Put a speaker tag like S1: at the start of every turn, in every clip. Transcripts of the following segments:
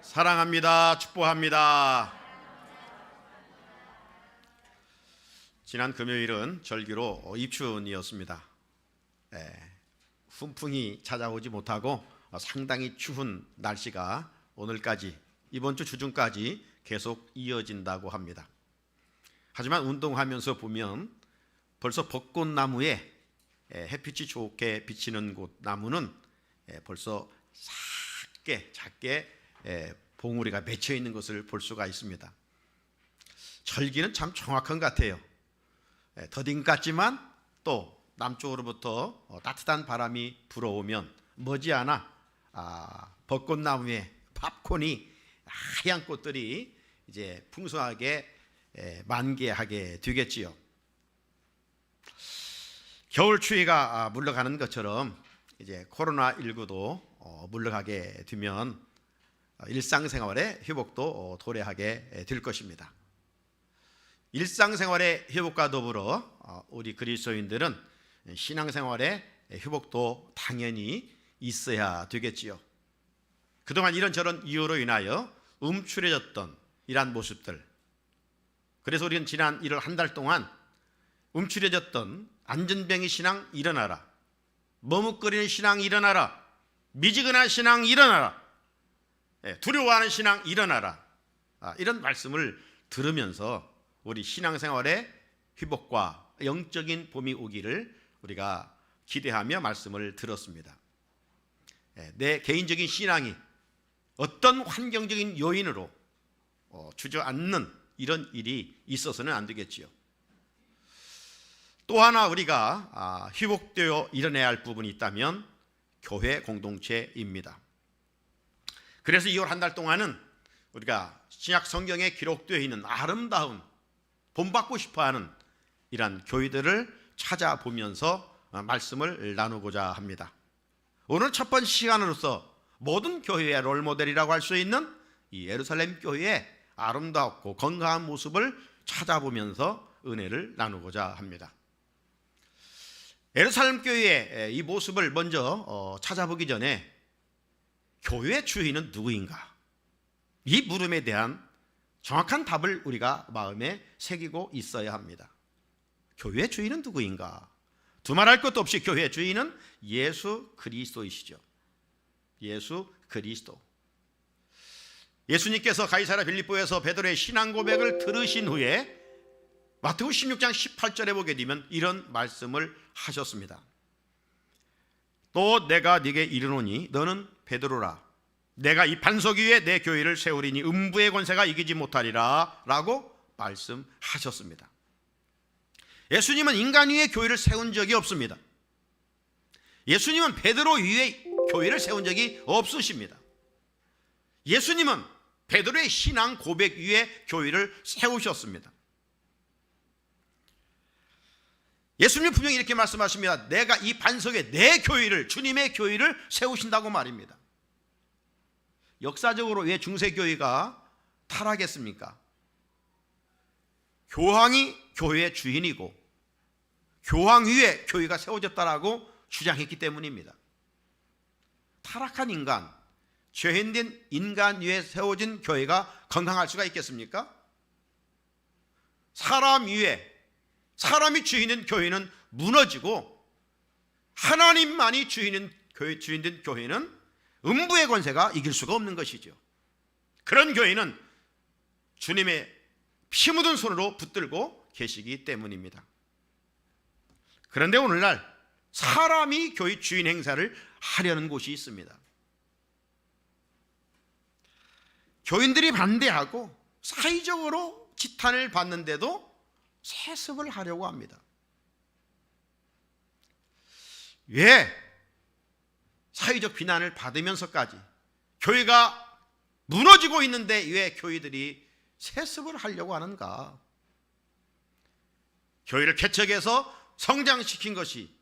S1: 사랑합니다. 축복합니다. 지난 금요일은 절기로 입춘이었습니다. 훈풍이 찾아오지 못하고 상당히 추운 날씨가 오늘까지, 이번 주 주중까지 계속 이어진다고 합니다. 하지만 운동하면서 보면 벌써 벚꽃나무에 햇빛이 좋게 비치는 곳 나무는 벌써 작게 봉우리가 맺혀 있는 것을 볼 수가 있습니다. 절기는 참 정확한 것 같아요. 더딘 것 같지만 또 남쪽으로부터 따뜻한 바람이 불어오면 머지않아 벚꽃나무에 팝콘이 하얀 꽃들이 이제 풍성하게 만개하게 되겠지요. 겨울 추위가 물러가는 것처럼 이제 코로나19도 물러가게 되면 일상생활의 회복도 도래하게 될 것입니다. 일상생활의 회복과 더불어 우리 그리스도인들은 신앙생활의 회복도 당연히 있어야 되겠지요. 그동안 이런저런 이유로 인하여 움츠려졌던 이러한 모습들, 그래서 우리는 지난 1월 한 달 동안 움츠려졌던 안전병이 신앙 일어나라, 머뭇거리는 신앙 일어나라, 미지근한 신앙 일어나라, 두려워하는 신앙 일어나라, 이런 말씀을 들으면서 우리 신앙생활의 회복과 영적인 봄이 오기를 우리가 기대하며 말씀을 들었습니다. 내 개인적인 신앙이 어떤 환경적인 요인으로 주저앉는 이런 일이 있어서는 안 되겠지요. 또 하나 우리가 회복되어 일어나야 할 부분이 있다면 교회 공동체입니다. 그래서 2월 한 달 동안은 우리가 신약 성경에 기록되어 있는 아름다운, 본받고 싶어하는 이러한 교회들을 찾아보면서 말씀을 나누고자 합니다. 오늘 첫 번째 시간으로서 모든 교회의 롤모델이라고 할 수 있는 이 예루살렘 교회의 아름답고 건강한 모습을 찾아보면서 은혜를 나누고자 합니다. 예루살렘 교회의 이 모습을 먼저 찾아보기 전에 교회의 주인은 누구인가? 이 물음에 대한 정확한 답을 우리가 마음에 새기고 있어야 합니다. 교회의 주인은 누구인가? 두말할 것도 없이 교회의 주인은 예수 그리스도이시죠. 예수 그리스도. 예수님께서 가이사랴 빌립보에서 베드로의 신앙 고백을 들으신 후에 마태복음 16장 18절에 보게 되면 이런 말씀을 하셨습니다. 또 내가 네게 이르노니 너는 베드로라, 내가 이 반석 위에 내 교회를 세우리니 음부의 권세가 이기지 못하리라 라고 말씀하셨습니다. 예수님은 인간 위에 교회를 세운 적이 없습니다. 예수님은 베드로 위에 교회를 세운 적이 없으십니다. 예수님은 베드로의 신앙 고백 위에 교회를 세우셨습니다. 예수님 분명히 이렇게 말씀하십니다. 내가 이 반석에 내 교회를, 주님의 교회를 세우신다고 말입니다. 역사적으로 왜 중세교회가 타락했습니까? 교황이 교회의 주인이고 교황 위에 교회가 세워졌다라고 주장했기 때문입니다. 타락한 인간, 죄인된 인간 위에 세워진 교회가 건강할 수가 있겠습니까? 사람 위에, 사람이 주인인 교회는 무너지고 하나님만이 주인된 교회는 음부의 권세가 이길 수가 없는 것이죠. 그런 교회는 주님의 피 묻은 손으로 붙들고 계시기 때문입니다. 그런데 오늘날 사람이 교회 주인 행사를 하려는 곳이 있습니다. 교인들이 반대하고 사회적으로 지탄을 받는데도 세습을 하려고 합니다. 왜 사회적 비난을 받으면서까지 교회가 무너지고 있는데 왜 교회들이 세습을 하려고 하는가? 교회를 개척해서 성장시킨 것이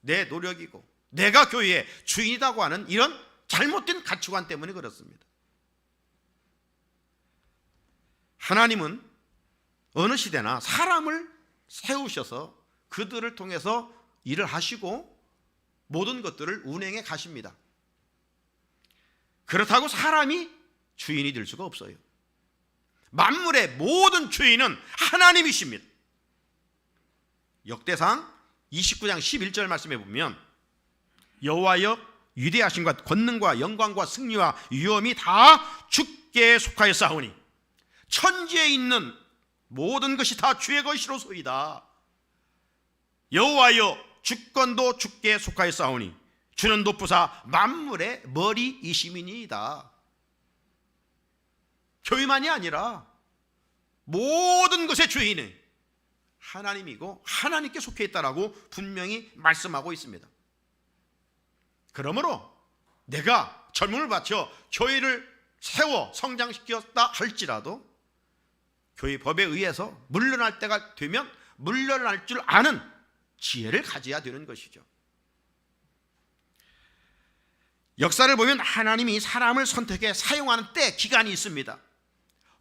S1: 내 노력이고 내가 교회의 주인이라고 하는 이런 잘못된 가치관 때문에 그렇습니다. 하나님은 어느 시대나 사람을 세우셔서 그들을 통해서 일을 하시고 모든 것들을 운행해 가십니다. 그렇다고 사람이 주인이 될 수가 없어요. 만물의 모든 주인은 하나님이십니다. 역대상 29장 11절 말씀해 보면 여호와여 위대하심과 권능과 영광과 승리와 위엄이 다 주께 속하였사오니 천지에 있는 모든 것이 다 주의 것이로소이다. 여호와여 주권도 주께 속하였사오니 주는 높으사 만물의 머리이심이니이다. 교회만이 아니라 모든 것의 주인은 하나님이고 하나님께 속해 있다라고 분명히 말씀하고 있습니다. 그러므로 내가 젊음을 바쳐 교회를 세워 성장시켰다 할지라도 교회 법에 의해서 물러날 때가 되면 물러날 줄 아는 지혜를 가져야 되는 것이죠. 역사를 보면 하나님이 사람을 선택해 사용하는 때 기간이 있습니다.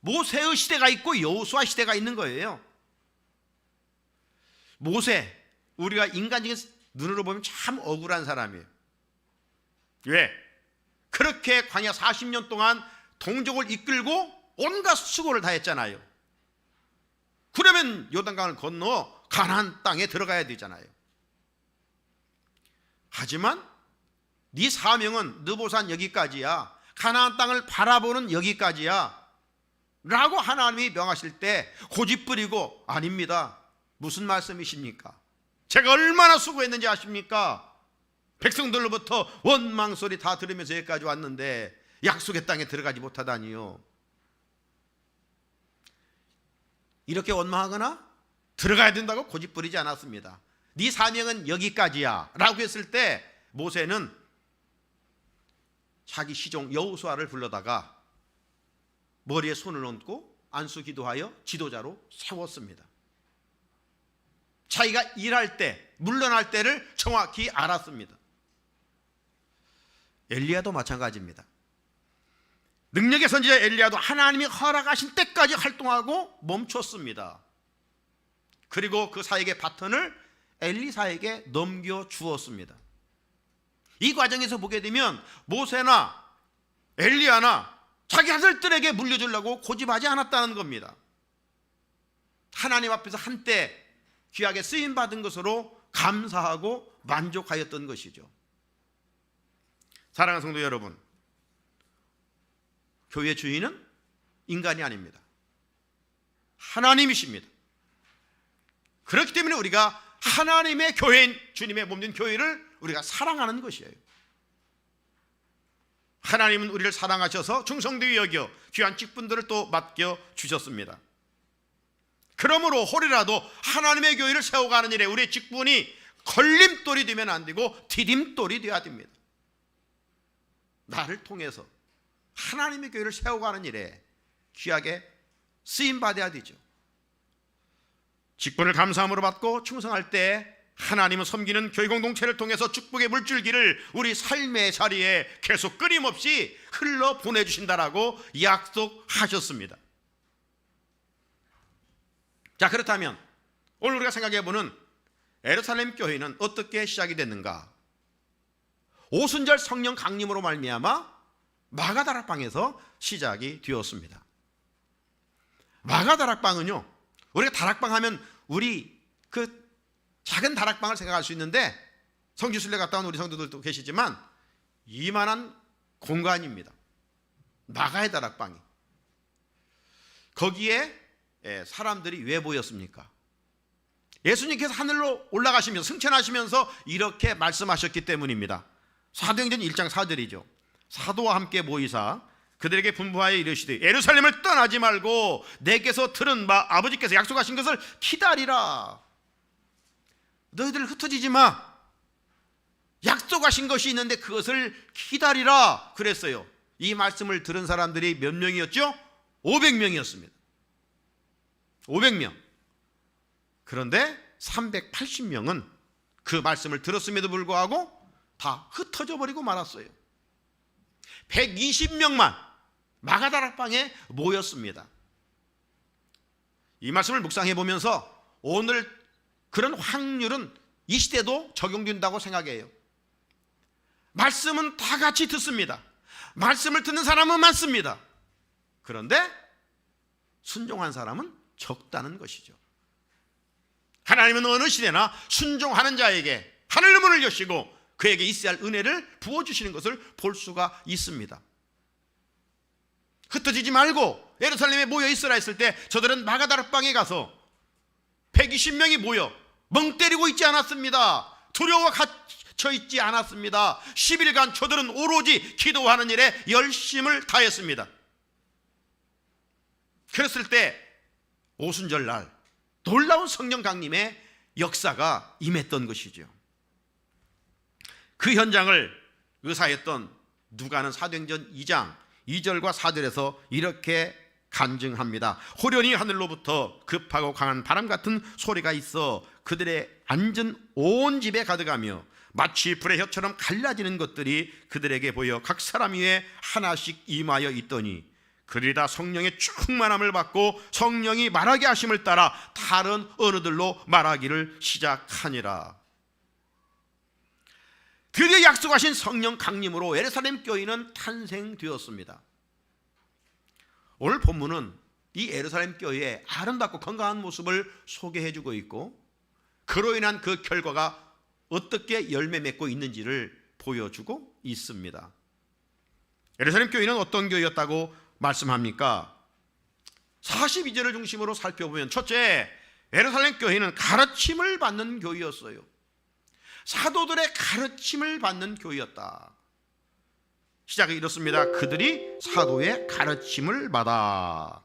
S1: 모세의 시대가 있고 여호수아 시대가 있는 거예요. 모세, 우리가 인간적인 눈으로 보면 참 억울한 사람이에요. 왜? 그렇게 광야 40년 동안 동족을 이끌고 온갖 수고를 다 했잖아요. 그러면 요단강을 건너 가나안 땅에 들어가야 되잖아요. 하지만 네 사명은 느보산 여기까지야, 가나안 땅을 바라보는 여기까지야 라고 하나님이 명하실 때 고집부리고 아닙니다. 무슨 말씀이십니까? 제가 얼마나 수고했는지 아십니까? 백성들로부터 원망소리 다 들으면서 여기까지 왔는데 약속의 땅에 들어가지 못하다니요. 이렇게 원망하거나 들어가야 된다고 고집부리지 않았습니다. 네 사명은 여기까지야 라고 했을 때 모세는 자기 시종 여호수아를 불러다가 머리에 손을 얹고 안수 기도하여 지도자로 세웠습니다. 자기가 일할 때, 물러날 때를 정확히 알았습니다. 엘리야도 마찬가지입니다. 능력의 선지자 엘리야도 하나님이 허락하신 때까지 활동하고 멈췄습니다. 그리고 그 사역의 바톤을 엘리사에게 넘겨주었습니다. 이 과정에서 보게 되면 모세나 엘리야나 자기 아들들에게 물려주려고 고집하지 않았다는 겁니다. 하나님 앞에서 한때 귀하게 쓰임받은 것으로 감사하고 만족하였던 것이죠. 사랑하는 성도 여러분, 교회 주인은 인간이 아닙니다. 하나님이십니다. 그렇기 때문에 우리가 하나님의 교회인 주님의 몸된 교회를 우리가 사랑하는 것이에요. 하나님은 우리를 사랑하셔서 충성되게 여겨 귀한 직분들을 또 맡겨 주셨습니다. 그러므로 혹이라도 하나님의 교회를 세워가는 일에 우리의 직분이 걸림돌이 되면 안 되고 디딤돌이 되어야 됩니다. 나를 통해서 하나님의 교회를 세워가는 일에 귀하게 쓰임받아야 되죠. 직분을 감사함으로 받고 충성할 때 하나님은 섬기는 교회 공동체를 통해서 축복의 물줄기를 우리 삶의 자리에 계속 끊임없이 흘러 보내주신다라고 약속하셨습니다. 자, 그렇다면 오늘 우리가 생각해보는 예루살렘 교회는 어떻게 시작이 됐는가? 오순절 성령 강림으로 말미암아 마가다락방에서 시작이 되었습니다. 마가다락방은요, 우리가 다락방 하면 우리 그 작은 다락방을 생각할 수 있는데 성지순례 갔다 온 우리 성도들도 계시지만 이만한 공간입니다. 마가의 다락방이. 거기에 사람들이 왜 모였습니까? 예수님께서 하늘로 올라가시면서 승천하시면서 이렇게 말씀하셨기 때문입니다. 사도행전 1장 4절이죠. 사도와 함께 모이사 그들에게 분부하여 이르시되 예루살렘을 떠나지 말고 내게서 들은 바 아버지께서 약속하신 것을 기다리라. 너희들 흩어지지 마. 약속하신 것이 있는데 그것을 기다리라 그랬어요. 이 말씀을 들은 사람들이 몇 명이었죠? 500명이었습니다. 500명. 그런데 380명은 그 말씀을 들었음에도 불구하고 다 흩어져 버리고 말았어요. 120명만 마가다락방에 모였습니다. 이 말씀을 묵상해 보면서 오늘 그런 확률은 이 시대도 적용된다고 생각해요. 말씀은 다 같이 듣습니다. 말씀을 듣는 사람은 많습니다. 그런데 순종한 사람은 적다는 것이죠. 하나님은 어느 시대나 순종하는 자에게 하늘 문을 여시고 그에게 있어야 할 은혜를 부어주시는 것을 볼 수가 있습니다. 흩어지지 말고 예루살렘에 모여 있으라 했을 때 저들은 마가다락방에 가서 120명이 모여 멍 때리고 있지 않았습니다. 두려워 갇혀 있지 않았습니다. 10일간 저들은 오로지 기도하는 일에 열심을 다했습니다. 그랬을 때 오순절날 놀라운 성령 강림의 역사가 임했던 것이죠. 그 현장을 의사했던 누가는 사도행전 2장 2절과 4절에서 이렇게 간증합니다. 호련히 하늘로부터 급하고 강한 바람 같은 소리가 있어 그들의 앉은 온 집에 가득하며 마치 불의 혀처럼 갈라지는 것들이 그들에게 보여 각 사람 위에 하나씩 임하여 있더니 그들이 다 성령의 충만함을 받고 성령이 말하게 하심을 따라 다른 언어들로 말하기를 시작하니라. 드디어 약속하신 성령 강림으로 예루살렘 교회는 탄생되었습니다. 오늘 본문은 이 예루살렘 교회의 아름답고 건강한 모습을 소개해주고 있고 그로 인한 그 결과가 어떻게 열매 맺고 있는지를 보여주고 있습니다. 예루살렘 교회는 어떤 교회였다고 말씀합니까? 42절을 중심으로 살펴보면 첫째, 예루살렘 교회는 가르침을 받는 교회였어요. 사도들의 가르침을 받는 교회였다. 시작이 이렇습니다. 그들이 사도의 가르침을 받아.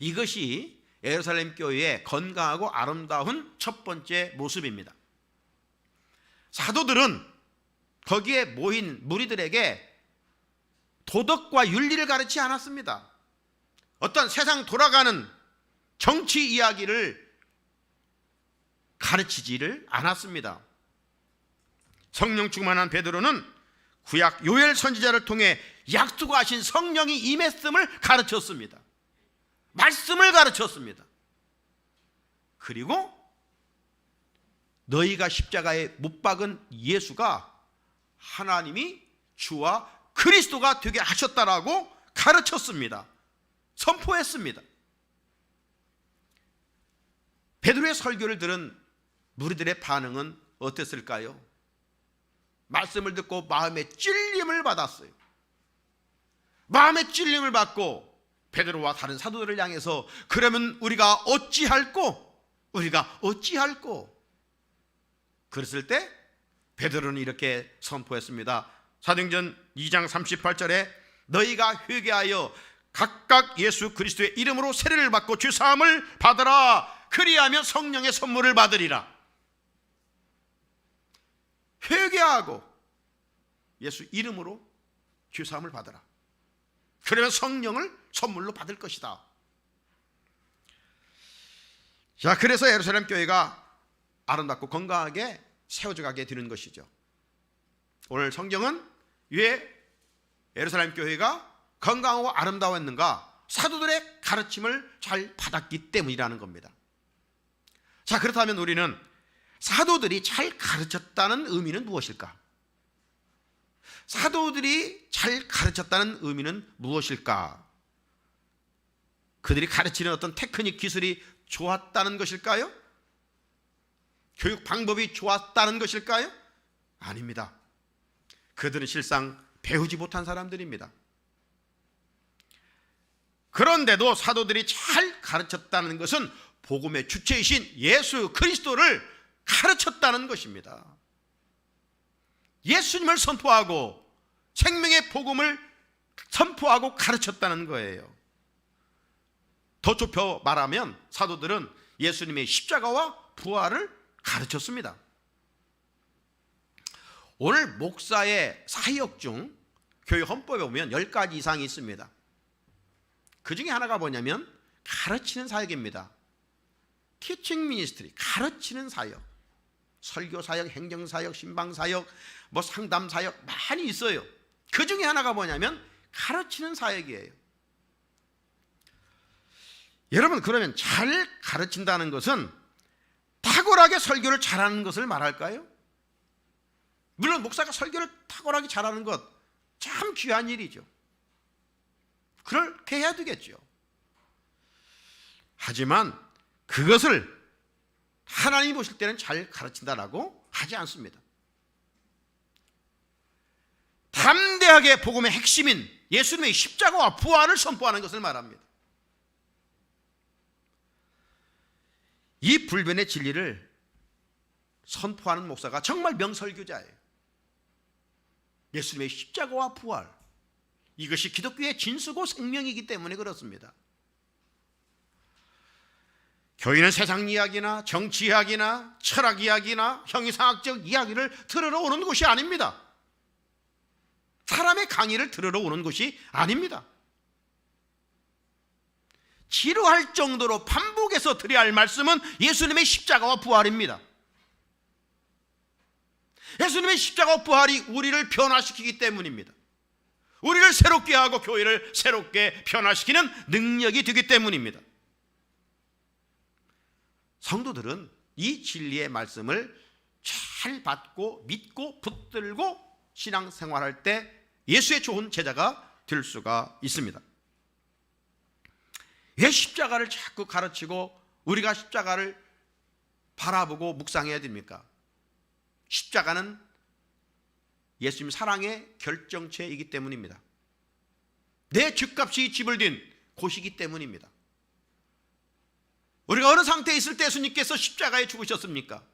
S1: 이것이 예루살렘 교회의 건강하고 아름다운 첫 번째 모습입니다. 사도들은 거기에 모인 무리들에게 도덕과 윤리를 가르치지 않았습니다. 어떤 세상 돌아가는 정치 이야기를 가르치지를 않았습니다. 성령 충만한 베드로는 구약 요엘 선지자를 통해 약속하신 성령이 임했음을 가르쳤습니다. 말씀을 가르쳤습니다. 그리고 너희가 십자가에 못 박은 예수가 하나님이 주와 그리스도가 되게 하셨다라고 가르쳤습니다. 선포했습니다. 베드로의 설교를 들은 무리들의 반응은 어땠을까요? 말씀을 듣고 마음의 찔림을 받았어요. 마음의 찔림을 받고 베드로와 다른 사도들을 향해서 그러면 우리가 어찌할꼬? 우리가 어찌할꼬? 그랬을 때 베드로는 이렇게 선포했습니다. 사도행전 2장 38절에 너희가 회개하여 각각 예수 그리스도의 이름으로 세례를 받고 주사함을 받으라. 그리하면 성령의 선물을 받으리라. 회개하고 예수 이름으로 주사함을 받으라. 그러면 성령을 선물로 받을 것이다. 자, 그래서 예루살렘 교회가 아름답고 건강하게 세워져 가게 되는 것이죠. 오늘 성경은 왜 예루살렘 교회가 건강하고 아름다웠는가? 사도들의 가르침을 잘 받았기 때문이라는 겁니다. 자, 그렇다면 우리는 사도들이 잘 가르쳤다는 의미는 무엇일까? 사도들이 잘 가르쳤다는 의미는 무엇일까? 그들이 가르치는 어떤 테크닉 기술이 좋았다는 것일까요? 교육 방법이 좋았다는 것일까요? 아닙니다. 그들은 실상 배우지 못한 사람들입니다. 그런데도 사도들이 잘 가르쳤다는 것은 복음의 주체이신 예수 그리스도를 가르쳤다는 것입니다. 예수님을 선포하고 생명의 복음을 선포하고 가르쳤다는 거예요. 더 좁혀 말하면 사도들은 예수님의 십자가와 부활을 가르쳤습니다. 오늘 목사의 사역 중 교회 헌법에 보면 10가지 이상이 있습니다. 그 중에 하나가 뭐냐면 가르치는 사역입니다. Teaching ministry, 가르치는 사역. 설교 사역, 행정 사역, 신방 사역, 뭐 상담 사역 많이 있어요. 그 중에 하나가 뭐냐면 가르치는 사역이에요. 여러분, 그러면 잘 가르친다는 것은 탁월하게 설교를 잘하는 것을 말할까요? 물론 목사가 설교를 탁월하게 잘하는 것 참 귀한 일이죠. 그렇게 해야 되겠죠. 하지만 그것을 하나님이 보실 때는 잘 가르친다라고 하지 않습니다. 담대하게 복음의 핵심인 예수님의 십자가와 부활을 선포하는 것을 말합니다. 이 불변의 진리를 선포하는 목사가 정말 명설교자예요. 예수님의 십자가와 부활, 이것이 기독교의 진수고 생명이기 때문에 그렇습니다. 교회는 세상 이야기나 정치 이야기나 철학 이야기나 형이상학적 이야기를 들으러 오는 곳이 아닙니다. 사람의 강의를 들으러 오는 곳이 아닙니다. 지루할 정도로 반복해서 드려야 할 말씀은 예수님의 십자가와 부활입니다. 예수님의 십자가와 부활이 우리를 변화시키기 때문입니다. 우리를 새롭게 하고 교회를 새롭게 변화시키는 능력이 되기 때문입니다. 성도들은 이 진리의 말씀을 잘 받고 믿고 붙들고 신앙생활할 때 예수의 좋은 제자가 될 수가 있습니다. 왜 십자가를 자꾸 가르치고 우리가 십자가를 바라보고 묵상해야 됩니까? 십자가는 예수님 사랑의 결정체이기 때문입니다. 내 죗값이 집을 딘 곳이기 때문입니다. 우리가 어느 상태에 있을 때 예수님께서 십자가에 죽으셨습니까?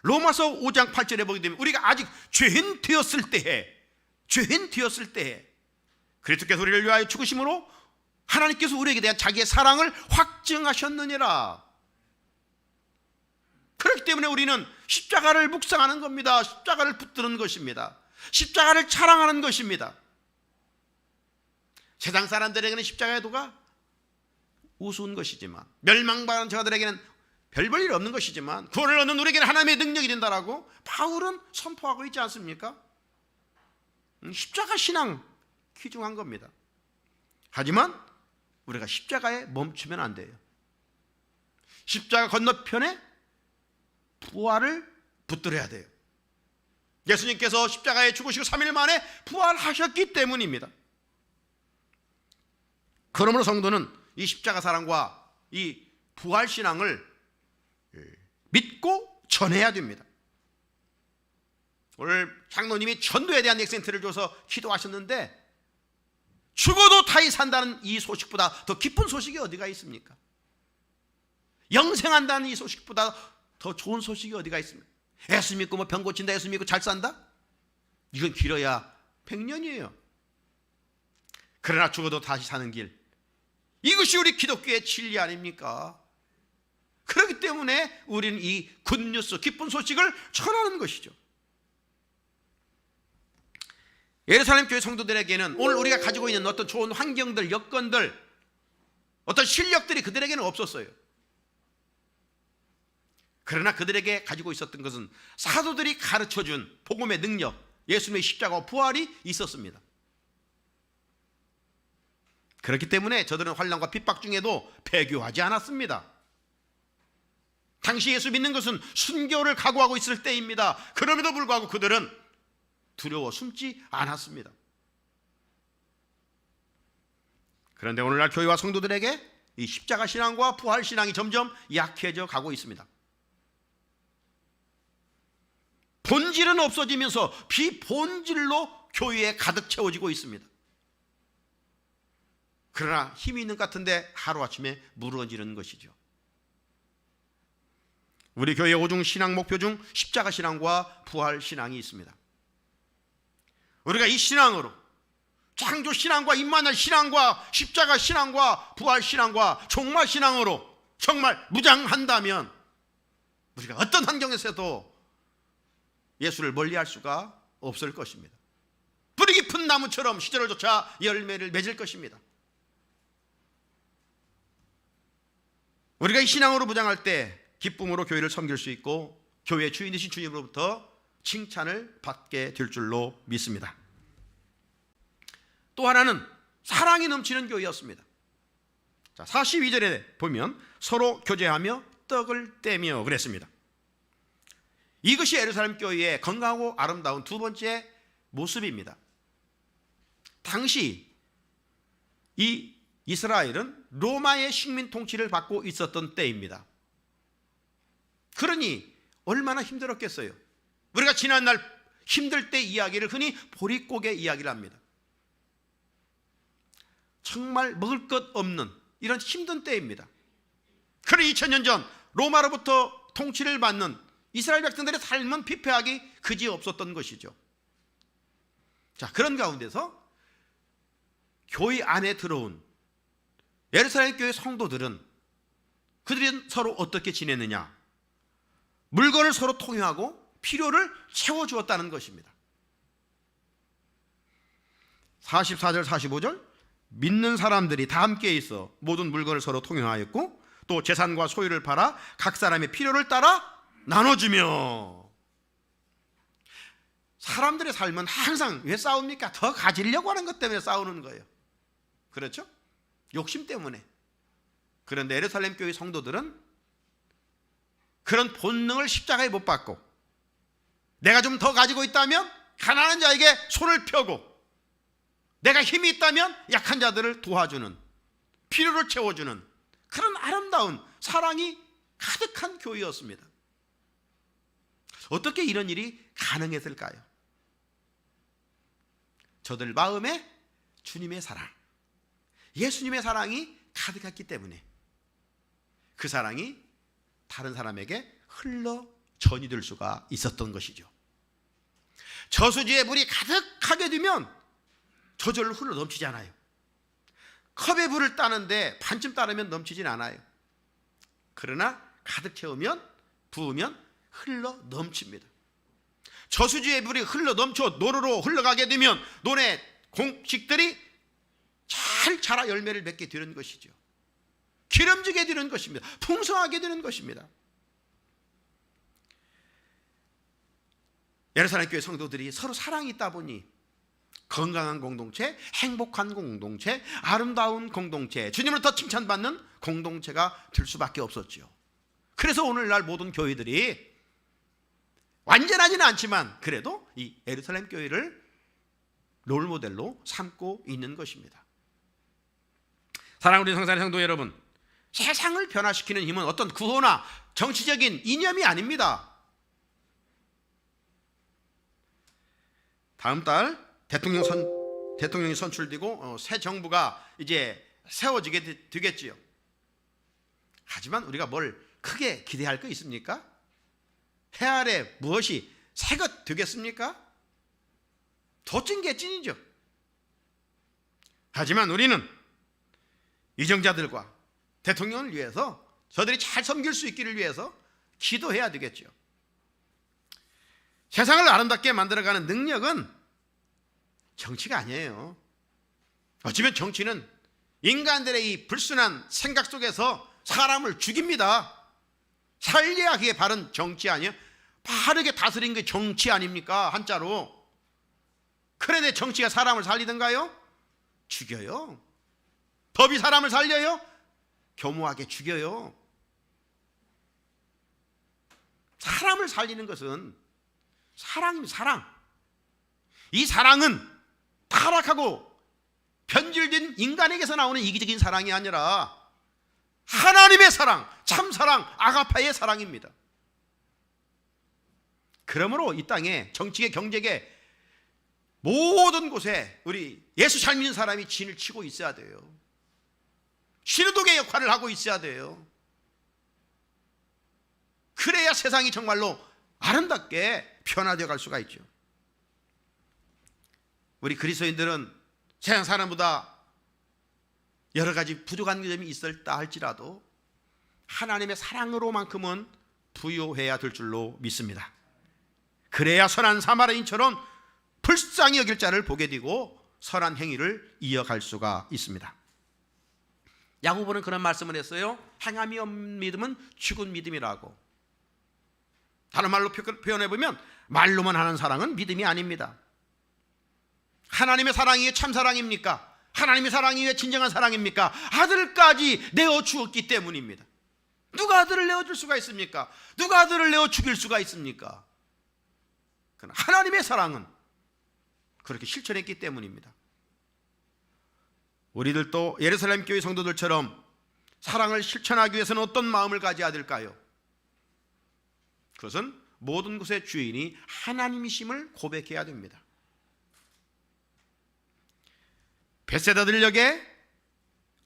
S1: 로마서 5장 8절에 보게 되면 우리가 아직 죄인 되었을 때에 그리스도께서 우리를 위하여 죽으심으로 하나님께서 우리에게 대한 자기의 사랑을 확증하셨느니라. 그렇기 때문에 우리는 십자가를 묵상하는 겁니다. 십자가를 붙드는 것입니다. 십자가를 자랑하는 것입니다. 세상 사람들에게는 십자가의 도가 우스운 것이지만, 멸망받은 저들에게는 별 볼 일 없는 것이지만, 구원을 얻는 우리에게는 하나님의 능력이 된다라고 바울은 선포하고 있지 않습니까? 십자가 신앙 귀중한 겁니다. 하지만 우리가 십자가에 멈추면 안 돼요. 십자가 건너편에 부활을 붙들어야 돼요. 예수님께서 십자가에 죽으시고 3일 만에 부활하셨기 때문입니다. 그러므로 성도는 이 십자가 사랑과 이 부활 신앙을 믿고 전해야 됩니다. 오늘 장로님이 전도에 대한 엑센트를 줘서 기도하셨는데, 죽어도 다시 산다는 이 소식보다 더 기쁜 소식이 어디가 있습니까? 영생한다는 이 소식보다 더 좋은 소식이 어디가 있습니까? 예수 믿고 병 고친다, 예수 믿고 잘 산다? 이건 길어야 100년이에요. 그러나 죽어도 다시 사는 길, 이것이 우리 기독교의 진리 아닙니까? 그렇기 때문에 우리는 이 굿뉴스, 기쁜 소식을 전하는 것이죠. 예루살렘 교회 성도들에게는 오늘 우리가 가지고 있는 어떤 좋은 환경들, 여건들, 어떤 실력들이 그들에게는 없었어요. 그러나 그들에게 가지고 있었던 것은 사도들이 가르쳐준 복음의 능력, 예수님의 십자가와 부활이 있었습니다. 그렇기 때문에 저들은 환난과 핍박 중에도 배교하지 않았습니다. 당시 예수 믿는 것은 순교를 각오하고 있을 때입니다. 그럼에도 불구하고 그들은 두려워 숨지 않았습니다. 그런데 오늘날 교회와 성도들에게 이 십자가 신앙과 부활 신앙이 점점 약해져 가고 있습니다. 본질은 없어지면서 비본질로 교회에 가득 채워지고 있습니다. 그러나 힘이 있는 것 같은데 하루아침에 무너지는 것이죠. 우리 교회 5중 신앙 목표 중 십자가 신앙과 부활 신앙이 있습니다. 우리가 이 신앙으로 창조 신앙과 임마누엘 신앙과 십자가 신앙과 부활 신앙과 종말 신앙으로 정말 무장한다면 우리가 어떤 환경에서도 예수를 멀리할 수가 없을 것입니다. 뿌리 깊은 나무처럼 시절을 쫓아 열매를 맺을 것입니다. 우리가 이 신앙으로 무장할 때 기쁨으로 교회를 섬길 수 있고 교회의 주인이신 주님으로부터 칭찬을 받게 될 줄로 믿습니다. 또 하나는 사랑이 넘치는 교회였습니다. 자, 42절에 보면 서로 교제하며 떡을 떼며 그랬습니다. 이것이 예루살렘 교회의 건강하고 아름다운 두 번째 모습입니다. 당시 이 이스라엘은 로마의 식민 통치를 받고 있었던 때입니다. 그러니 얼마나 힘들었겠어요. 우리가 지난날 힘들 때 이야기를 흔히 보릿고개 이야기를 합니다. 정말 먹을 것 없는 이런 힘든 때입니다. 그러니 2000년 전 로마로부터 통치를 받는 이스라엘 백성들의 삶은 피폐하기 그지없었던 것이죠. 자, 그런 가운데서 교회 안에 들어온 예루살렘 교회 성도들은 그들이 서로 어떻게 지냈느냐? 물건을 서로 통용하고 필요를 채워주었다는 것입니다. 44절 45절 믿는 사람들이 다 함께 있어 모든 물건을 서로 통용하였고 또 재산과 소유를 팔아 각 사람의 필요를 따라 나눠주며. 사람들의 삶은 항상 왜 싸웁니까? 더 가지려고 하는 것 때문에 싸우는 거예요. 그렇죠? 욕심 때문에. 그런데 예루살렘 교회 성도들은 그런 본능을 십자가에 못 박고 내가 좀 더 가지고 있다면 가난한 자에게 손을 펴고 내가 힘이 있다면 약한 자들을 도와주는, 필요를 채워주는 그런 아름다운 사랑이 가득한 교회였습니다. 어떻게 이런 일이 가능했을까요? 저들 마음에 주님의 사랑, 예수님의 사랑이 가득했기 때문에 그 사랑이 다른 사람에게 흘러 전이될 수가 있었던 것이죠. 저수지에 물이 가득하게 되면 저절로 흘러 넘치지 않아요. 컵에 물을 따는데 반쯤 따르면 넘치진 않아요. 그러나 가득 채우면, 부으면 흘러 넘칩니다. 저수지에 물이 흘러 넘쳐 논으로 흘러가게 되면 논의 공식들이 잘 자라 열매를 맺게 되는 것이죠. 기름지게 되는 것입니다. 풍성하게 되는 것입니다. 예루살렘 교회 성도들이 서로 사랑이 있다 보니 건강한 공동체, 행복한 공동체, 아름다운 공동체, 주님을 더 칭찬받는 공동체가 될 수밖에 없었죠. 그래서 오늘날 모든 교회들이 완전하지는 않지만 그래도 이 예루살렘 교회를 롤모델로 삼고 있는 것입니다. 사랑하는 우리 성산의 성도 여러분, 세상을 변화시키는 힘은 어떤 구호나 정치적인 이념이 아닙니다. 다음 달 대통령이 선출되고 새 정부가 이제 세워지게 되겠지요. 하지만 우리가 뭘 크게 기대할 거 있습니까? 해 아래 무엇이 새 것 되겠습니까? 도찐 게 찐이죠. 하지만 우리는 위정자들과 대통령을 위해서 저들이 잘 섬길 수 있기를 위해서 기도해야 되겠죠. 세상을 아름답게 만들어가는 능력은 정치가 아니에요. 어쩌면 정치는 인간들의 이 불순한 생각 속에서 사람을 죽입니다. 살려야 그게 바른 정치 아니에요? 바르게 다스린 게 정치 아닙니까? 한자로. 그런데 정치가 사람을 살리던가요? 죽여요. 법이 사람을 살려요? 교묘하게 죽여요. 사람을 살리는 것은 사랑입니다. 사랑. 이 사랑은 타락하고 변질된 인간에게서 나오는 이기적인 사랑이 아니라 하나님의 사랑, 참사랑, 아가파의 사랑입니다. 그러므로 이 땅에 정치계, 경제계 모든 곳에 우리 예수 잘 믿는 사람이 진을 치고 있어야 돼요. 신호독의 역할을 하고 있어야 돼요. 그래야 세상이 정말로 아름답게 변화되어 갈 수가 있죠. 우리 그리스도인들은 세상 사람보다 여러 가지 부족한 점이 있었다 할지라도 하나님의 사랑으로만큼은 부유해야 될 줄로 믿습니다. 그래야 선한 사마리아인처럼 불쌍히 여길 자를 보게 되고 선한 행위를 이어갈 수가 있습니다. 야고보는 그런 말씀을 했어요. 행함이 없는 믿음은 죽은 믿음이라고. 다른 말로 표현해보면 말로만 하는 사랑은 믿음이 아닙니다. 하나님의 사랑이 왜 참사랑입니까? 하나님의 사랑이 왜 진정한 사랑입니까? 아들까지 내어주었기 때문입니다. 누가 아들을 내어줄 수가 있습니까? 누가 아들을 내어 죽일 수가 있습니까? 그러나 하나님의 사랑은 그렇게 실천했기 때문입니다. 우리들도 예루살렘 교회 성도들처럼 사랑을 실천하기 위해서는 어떤 마음을 가져야 될까요? 그것은 모든 것의 주인이 하나님이심을 고백해야 됩니다. 베세다 들녘에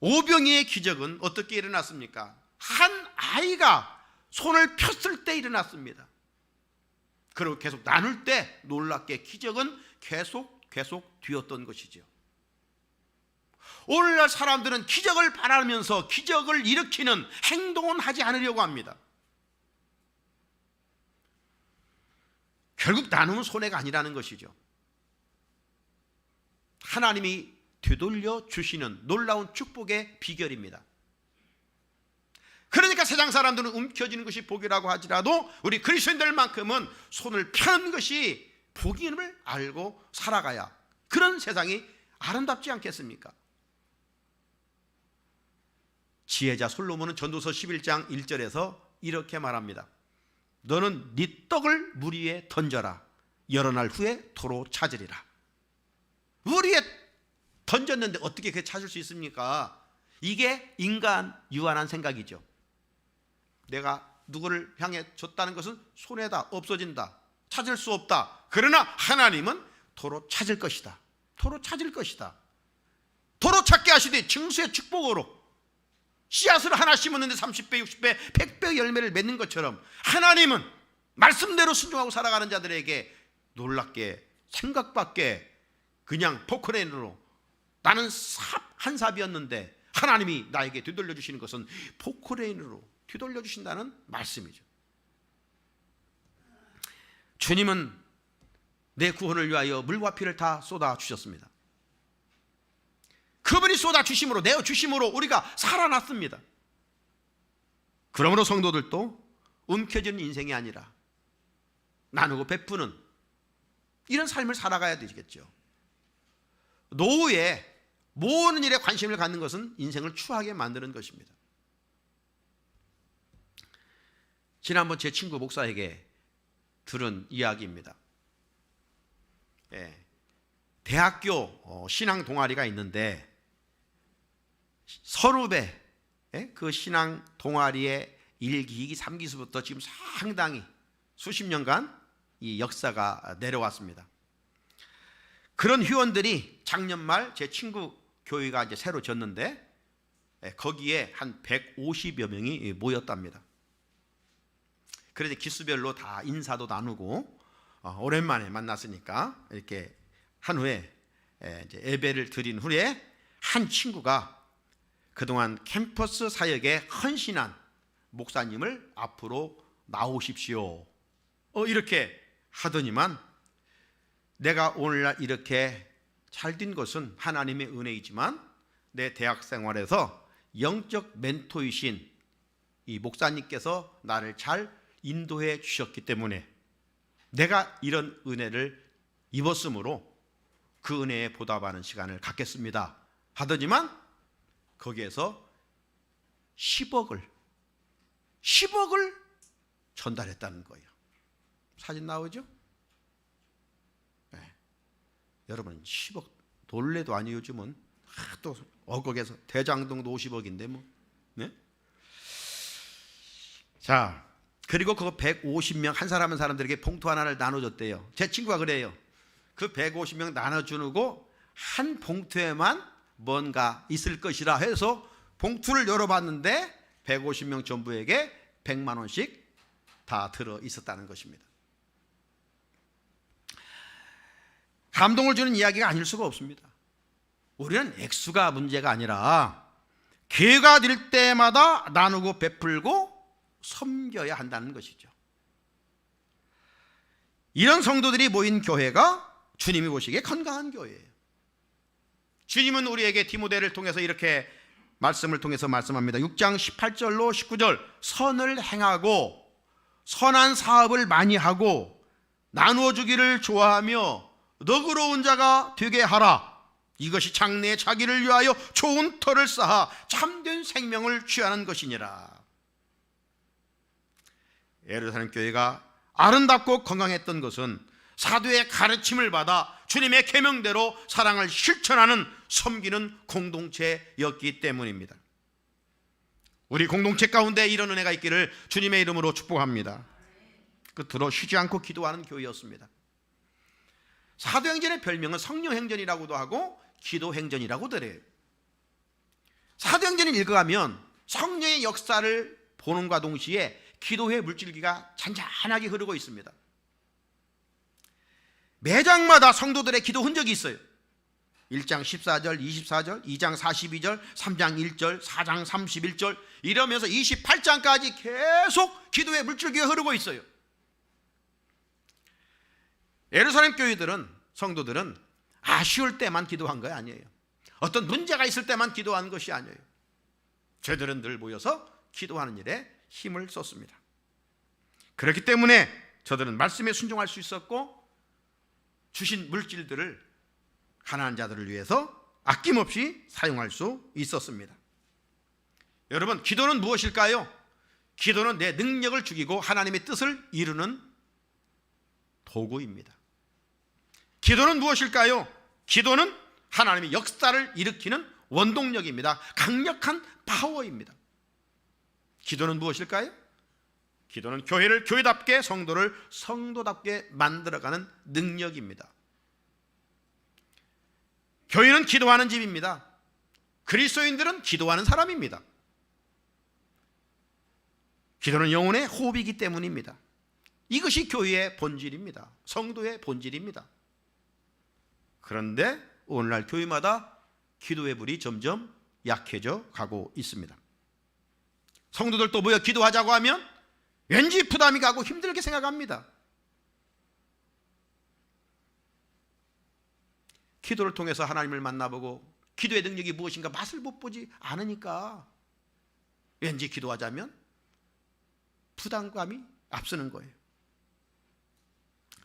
S1: 오병이의 기적은 어떻게 일어났습니까? 한 아이가 손을 폈을 때 일어났습니다. 그리고 계속 나눌 때 놀랍게 기적은 계속 되었던 것이죠. 오늘날 사람들은 기적을 바라면서 기적을 일으키는 행동은 하지 않으려고 합니다. 결국 나누면 손해가 아니라는 것이죠. 하나님이 되돌려 주시는 놀라운 축복의 비결입니다. 그러니까 세상 사람들은 움켜쥐는 것이 복이라고 하지라도 우리 그리스도인들만큼은 손을 펴는 것이 복임을 알고 살아가야 그런 세상이 아름답지 않겠습니까? 지혜자 솔로몬은 전도서 11장 1절에서 이렇게 말합니다. 너는 네 떡을 물 위에 던져라. 여러 날 후에 도로 찾으리라. 물 위에 던졌는데 어떻게 그게 찾을 수 있습니까? 이게 인간 유한한 생각이죠. 내가 누구를 향해 줬다는 것은 손해다, 없어진다, 찾을 수 없다. 그러나 하나님은 도로 찾을 것이다. 도로 찾을 것이다. 도로 찾게 하시되 증수의 축복으로 씨앗을 하나 심었는데 30배, 60배, 100배 열매를 맺는 것처럼 하나님은 말씀대로 순종하고 살아가는 자들에게 놀랍게 생각밖에 그냥 포크레인으로 나는 한 삽이었는데 하나님이 나에게 되돌려 주시는 것은 포크레인으로 되돌려 주신다는 말씀이죠. 주님은 내 구원을 위하여 물과 피를 다 쏟아 주셨습니다. 그분이 쏟아 주심으로, 내어 주심으로 우리가 살아났습니다. 그러므로 성도들도 움켜쥐는 인생이 아니라 나누고 베푸는 이런 삶을 살아가야 되겠죠. 노후에 모든 일에 관심을 갖는 것은 인생을 추하게 만드는 것입니다. 지난번 제 친구 목사에게 들은 이야기입니다. 대학교 신앙 동아리가 있는데 선후배 그 신앙 동아리의 1기, 2기, 3기수부터 지금 상당히 수십 년간 이 역사가 내려왔습니다. 그런 회원들이 작년 말 제 친구 교회가 이제 새로 졌는데 거기에 한 150여 명이 모였답니다. 그래서 기수별로 다 인사도 나누고 오랜만에 만났으니까 이렇게 한 후에 이제 예배를 드린 후에 한 친구가 그동안 캠퍼스 사역에 헌신한 목사님을 앞으로 나오십시오 이렇게 하더니만 내가 오늘날 이렇게 잘 된 것은 하나님의 은혜이지만 내 대학 생활에서 영적 멘토이신 이 목사님께서 나를 잘 인도해 주셨기 때문에 내가 이런 은혜를 입었으므로 그 은혜에 보답하는 시간을 갖겠습니다 하더니만 거기에서 10억을 전달했다는 거예요. 사진 나오죠? 네. 여러분 10억 놀래도 아니에요. 요즘은 또 어곡에서 대장동도 50억인데 뭐. 네? 자, 그리고 그거 150명 한 사람 한 사람들에게 봉투 하나를 나눠줬대요. 제 친구가 그래요. 그 150명 나눠주고 한 봉투에만 뭔가 있을 것이라 해서 봉투를 열어봤는데 150명 전부에게 100만 원씩 다 들어 있었다는 것입니다. 감동을 주는 이야기가 아닐 수가 없습니다. 우리는 액수가 문제가 아니라 기회가 될 때마다 나누고 베풀고 섬겨야 한다는 것이죠. 이런 성도들이 모인 교회가 주님이 보시기에 건강한 교회예요. 주님은 우리에게 디모데를 통해서 이렇게 말씀을 통해서 말씀합니다. 6장 18절로 19절 선을 행하고 선한 사업을 많이 하고 나누어 주기를 좋아하며 너그러운 자가 되게 하라. 이것이 장래에 자기를 위하여 좋은 터를 쌓아 참된 생명을 취하는 것이니라. 예루살렘 교회가 아름답고 건강했던 것은 사도의 가르침을 받아 주님의 계명대로 사랑을 실천하는 섬기는 공동체였기 때문입니다. 우리 공동체 가운데 이런 은혜가 있기를 주님의 이름으로 축복합니다. 끝으로 쉬지 않고 기도하는 교회였습니다. 사도행전의 별명은 성령행전이라고도 하고 기도행전이라고도 해요. 사도행전을 읽어가면 성령의 역사를 보는과 동시에 기도의 물줄기가 잔잔하게 흐르고 있습니다. 매장마다 성도들의 기도 흔적이 있어요. 1장 14절, 24절, 2장 42절, 3장 1절, 4장 31절 이러면서 28장까지 계속 기도의 물줄기가 흐르고 있어요. 예루살렘 교회들은, 성도들은 아쉬울 때만 기도한 거 아니에요. 어떤 문제가 있을 때만 기도한 것이 아니에요. 저들은 늘 모여서 기도하는 일에 힘을 썼습니다. 그렇기 때문에 저들은 말씀에 순종할 수 있었고 주신 물질들을 가난한 자들을 위해서 아낌없이 사용할 수 있었습니다. 여러분, 기도는 무엇일까요? 기도는 내 능력을 죽이고 하나님의 뜻을 이루는 도구입니다. 기도는 무엇일까요? 기도는 하나님의 역사를 일으키는 원동력입니다. 강력한 파워입니다. 기도는 무엇일까요? 기도는 교회를 교회답게, 성도를 성도답게 만들어가는 능력입니다. 교회는 기도하는 집입니다. 그리스도인들은 기도하는 사람입니다. 기도는 영혼의 호흡이기 때문입니다. 이것이 교회의 본질입니다. 성도의 본질입니다. 그런데 오늘날 교회마다 기도의 불이 점점 약해져 가고 있습니다. 성도들도 모여 기도하자고 하면 왠지 부담이 가고 힘들게 생각합니다. 기도를 통해서 하나님을 만나보고 기도의 능력이 무엇인가 맛을 못 보지 않으니까 왠지 기도하자면 부담감이 앞서는 거예요.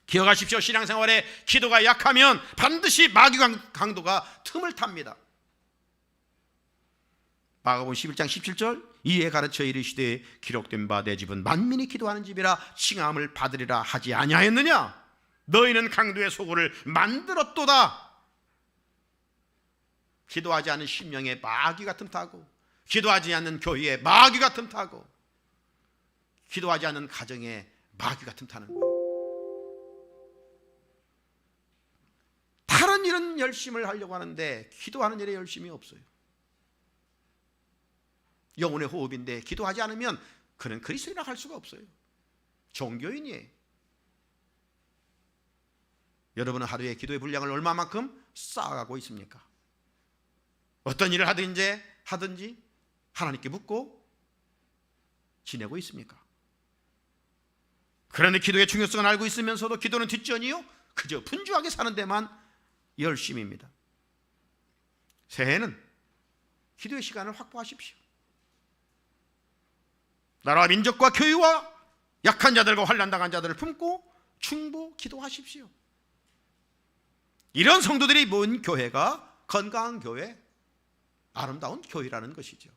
S1: 기억하십시오. 신앙생활에 기도가 약하면 반드시 마귀 강도가 틈을 탑니다. 마가복음 11장 17절 이에 가르쳐 이르시되 기록된 바 내 집은 만민이 기도하는 집이라 칭함을 받으리라 하지 아니하였느냐? 너희는 강도의 소굴을 만들었도다. 기도하지 않는 심령에 마귀가 틈타고, 기도하지 않는 교회에 마귀가 틈타고, 기도하지 않는 가정에 마귀가 틈타는 거예요. 다른 일은 열심을 하려고 하는데 기도하는 일에 열심이 없어요. 영혼의 호흡인데 기도하지 않으면 그는 그리스도인이라 할 수가 없어요. 종교인이에요. 여러분은 하루에 기도의 분량을 얼마만큼 쌓아가고 있습니까? 어떤 일을 하든지 하나님께 묻고 지내고 있습니까? 그런데 기도의 중요성을 알고 있으면서도 기도는 뒷전이요? 그저 분주하게 사는 데만 열심입니다. 새해는 기도의 시간을 확보하십시오. 나라와 민족과 교회와 약한 자들과 환난당한 자들을 품고 충보 기도하십시오. 이런 성도들이 모인 교회가 건강한 교회, 아름다운 교회라는 것이죠.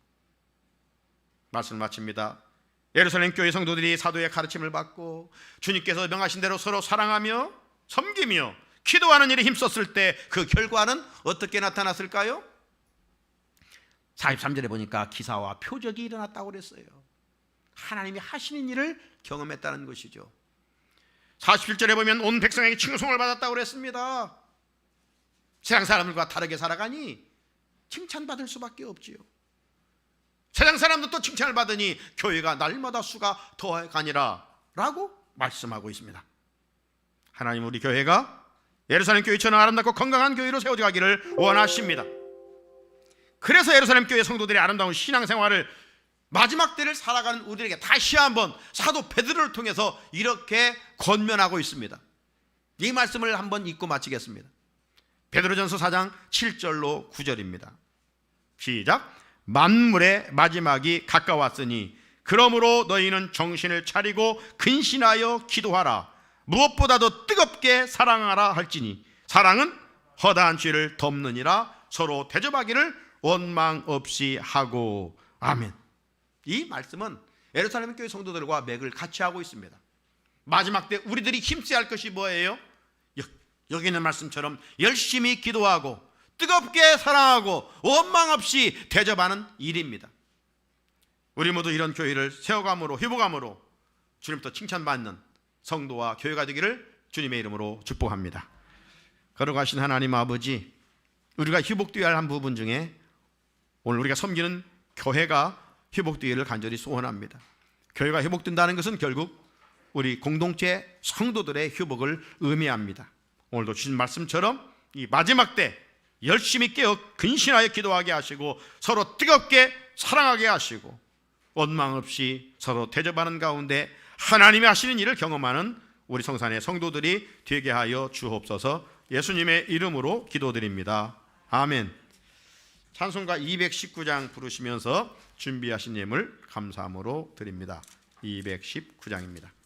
S1: 말씀을 마칩니다. 예루살렘 교회 성도들이 사도의 가르침을 받고 주님께서 명하신 대로 서로 사랑하며 섬기며 기도하는 일에 힘썼을 때 그 결과는 어떻게 나타났을까요? 43절에 보니까 기사와 표적이 일어났다고 그랬어요. 하나님이 하시는 일을 경험했다는 것이죠. 47절에 보면 온 백성에게 칭송을 받았다고 그랬습니다. 세상 사람들과 다르게 살아가니 칭찬받을 수밖에 없지요. 세상 사람들도 칭찬을 받으니 교회가 날마다 수가 더해가니라 라고 말씀하고 있습니다. 하나님, 우리 교회가 예루살렘 교회처럼 아름답고 건강한 교회로 세워가기를 원하십니다. 그래서 예루살렘 교회 성도들의 아름다운 신앙생활을 마지막 때를 살아가는 우리에게 다시 한번 사도 베드로를 통해서 이렇게 권면하고 있습니다. 이 말씀을 한번 읽고 마치겠습니다. 베드로전서 4장 7절로 9절입니다. 시작. 만물의 마지막이 가까웠으니 그러므로 너희는 정신을 차리고 근신하여 기도하라. 무엇보다도 뜨겁게 사랑하라 할지니 사랑은 허다한 죄를 덮느니라. 서로 대접하기를 원망 없이 하고. 아멘. 이 말씀은 예루살렘 교회 성도들과 맥을 같이 하고 있습니다. 마지막 때 우리들이 힘써야 할 것이 뭐예요? 여기 있는 말씀처럼 열심히 기도하고 뜨겁게 사랑하고 원망 없이 대접하는 일입니다. 우리 모두 이런 교회를 세워감으로 회복함으로 주님부터 칭찬받는 성도와 교회가 되기를 주님의 이름으로 축복합니다. 거룩하신 하나님 아버지, 우리가 회복되어야 할 한 부분 중에 오늘 우리가 섬기는 교회가 회복되기를 간절히 소원합니다. 교회가 회복된다는 것은 결국 우리 공동체 성도들의 회복을 의미합니다. 오늘도 주신 말씀처럼 이 마지막 때 열심히 깨어 근신하여 기도하게 하시고 서로 뜨겁게 사랑하게 하시고 원망 없이 서로 대접하는 가운데 하나님이 하시는 일을 경험하는 우리 성산의 성도들이 되게 하여 주옵소서. 예수님의 이름으로 기도드립니다. 아멘. 찬송가 219장 부르시면서 준비하신 예물 감사함으로 드립니다. 219장입니다.